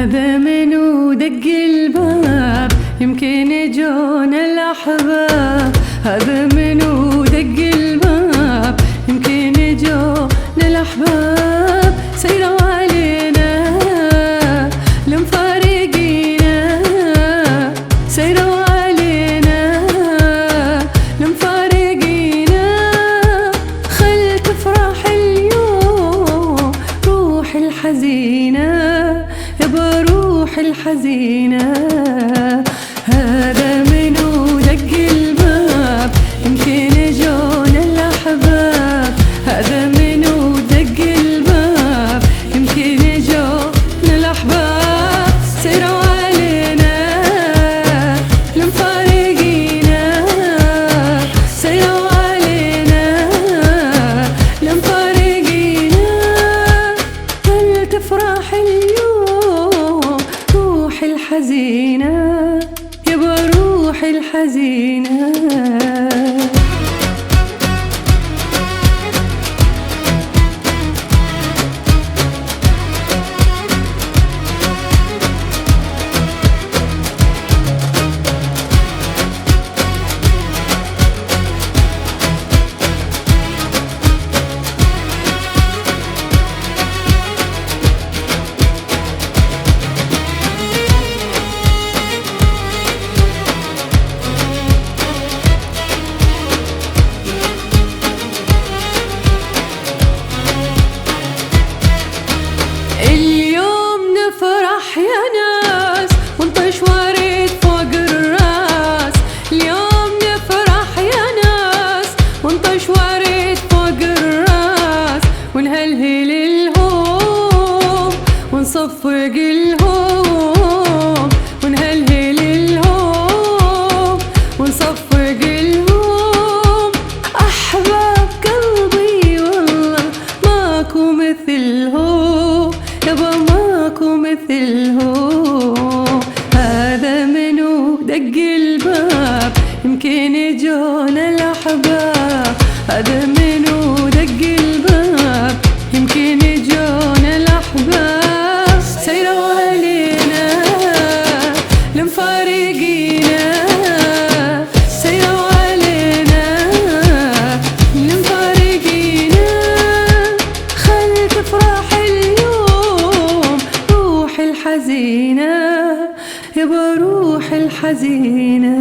هذا منو دق الباب يمكن يجونا الأحباب. هذا منو دق الباب يمكن يجونا الأحباب. سيروا علينا لمفارقينا، سيروا علينا لمفارقينا. خل تفرح اليوم روح الحزينة، يبا روح الحزينة. هذا منو دق الباب يمكن يجونا الأحباب. هذا منو دق الباب يمكن يجونا الأحباب. سيروا علينا لمفارقينا، سيروا علينا لمفارقينا. هل تفرح اليوم روح الحزينة، يبا روح الحزينة. اليوم نفرح يا ناس ونطش ورد فوق الراس. اليوم نفرح يا ناس ونطش ورد فوق الراس. ونهلهل الهوم ونصفق الهوم، ونهلهل الهوم ونصفق الهوم. أحباب قلبي والله ماكو مثلهم، يبا ماكو مثلهم. هذا منو دق الباب يمكن يجونا الأحباب. هذا منو دق الباب يمكن يجونا الأحباب. سيروا علينا لمفارقينا، سيروا علينا لمفارقينا. خل تفرح اليوم روح الحزينة، يبا روح الحزينة.